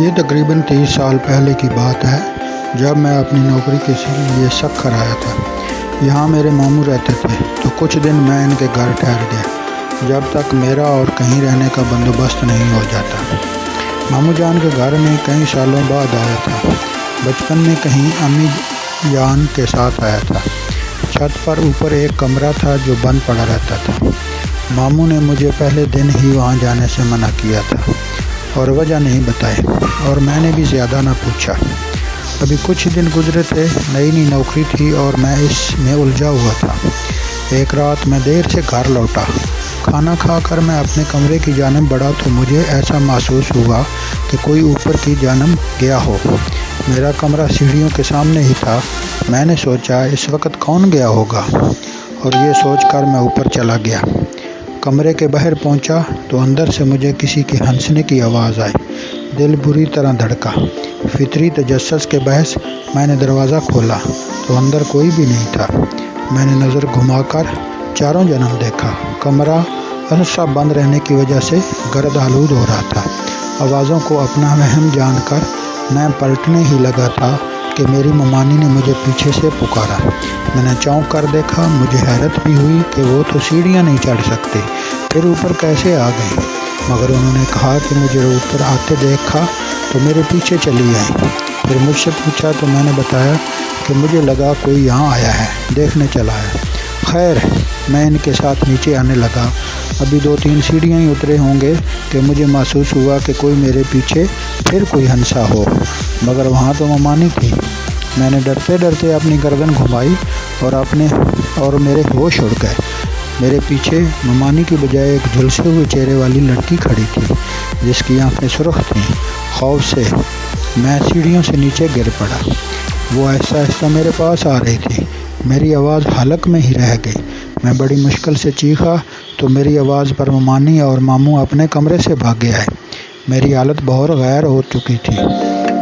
یہ تقریباً 30 سال پہلے کی بات ہے جب میں اپنی نوکری کے لیے سکھر آیا تھا۔ یہاں میرے ماموں رہتے تھے تو کچھ دن میں ان کے گھر ٹھہر گیا جب تک میرا اور کہیں رہنے کا بندوبست نہیں ہو جاتا۔ ماموں جان کے گھر میں کئی سالوں بعد آیا تھا۔ بچپن میں کہیں امی جان کے ساتھ آیا تھا۔ چھت پر اوپر ایک کمرہ تھا جو بند پڑا رہتا تھا۔ ماموں نے مجھے پہلے دن ہی وہاں جانے سے منع کیا تھا اور وجہ نہیں بتائی، اور میں نے بھی زیادہ نہ پوچھا۔ ابھی کچھ دن گزرے تھے، نئی نوکری تھی اور میں اس میں الجھا ہوا تھا۔ ایک رات میں دیر سے گھر لوٹا۔ کھانا کھا کر میں اپنے کمرے کی جانب بڑھا تو مجھے ایسا محسوس ہوا کہ کوئی اوپر کی جانب گیا ہو۔ میرا کمرہ سیڑھیوں کے سامنے ہی تھا۔ میں نے سوچا اس وقت کون گیا ہوگا، اور یہ سوچ کر میں اوپر چلا گیا۔ کمرے کے باہر پہنچا تو اندر سے مجھے کسی کے ہنسنے کی آواز آئی۔ دل بری طرح دھڑکا۔ فطری تجسس کے باعث میں نے دروازہ کھولا تو اندر کوئی بھی نہیں تھا۔ میں نے نظر گھما کر چاروں جانب دیکھا۔ کمرہ اثاثہ بند رہنے کی وجہ سے گرد آلود ہو رہا تھا۔ آوازوں کو اپنا وہم جان کر میں پلٹنے ہی لگا تھا کہ میری ممانی نے مجھے پیچھے سے پکارا۔ میں نے چونک کر دیکھا۔ مجھے حیرت بھی ہوئی کہ وہ تو سیڑھیاں نہیں چڑھ سکتے، پھر اوپر کیسے آ گئیں، مگر انہوں نے کہا کہ مجھے اوپر آتے دیکھا تو میرے پیچھے چلی آئیں۔ پھر مجھ سے پوچھا تو میں نے بتایا کہ مجھے لگا کوئی یہاں آیا ہے، دیکھنے چلا ہے۔ خیر، میں ان کے ساتھ نیچے آنے لگا۔ ابھی 2-3 سیڑھیاں ہی اترے ہوں گے کہ مجھے محسوس ہوا کہ کوئی میرے پیچھے پھر کوئی ہنسا ہو، مگر وہاں تو ممانی تھی۔ میں نے ڈرتے ڈرتے اپنی گردن گھمائی اور میرے ہوش اڑ گئے۔ میرے پیچھے ممانی کی بجائے ایک جھلسے ہوئے چہرے والی لڑکی کھڑی تھی جس کی آنکھیں سرخ تھیں۔ خوف سے میں سیڑھیوں سے نیچے گر پڑا۔ وہ آہستہ آہستہ میرے پاس آ رہی تھی۔ میری آواز حلق میں ہی رہ گئی۔ میں بڑی مشکل سے چیخا تو میری آواز پر ممانی اور ماموں اپنے کمرے سے بھاگے آئے۔ میری حالت بہت غیر ہو چکی تھی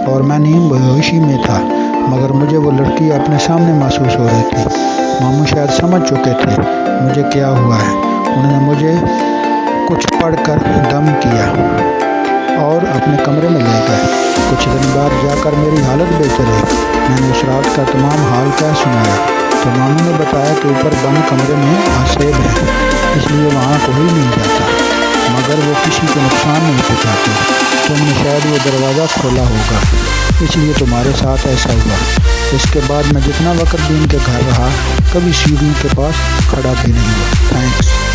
اور میں نیم بیہوشی میں تھا، مگر مجھے وہ لڑکی اپنے سامنے محسوس ہو رہی تھی۔ ماموں شاید سمجھ چکے تھے مجھے کیا ہوا ہے۔ انہوں نے مجھے کچھ پڑھ کر دم کیا اور اپنے کمرے میں لے گئے۔ کچھ دن بعد جا کر میری حالت بہتر ہوئی۔ میں نے اس رات کا تمام حال کیا سنایا تو ماموں نے بتایا کہ اوپر بند کمرے میں آسیب ہے، اس لیے وہاں کوئی نہیں جاتا، مگر وہ کسی کو نقصان نہیں پہنچاتے۔ تم نے شاید وہ دروازہ کھولا ہوگا، اس لیے تمہارے ساتھ ایسا ہوا۔ اس کے بعد میں جتنا وقت بھی ان کے گھر رہا، کبھی سیڑھیوں کے پاس کھڑا بھی نہیں ہوا۔ تھینکس۔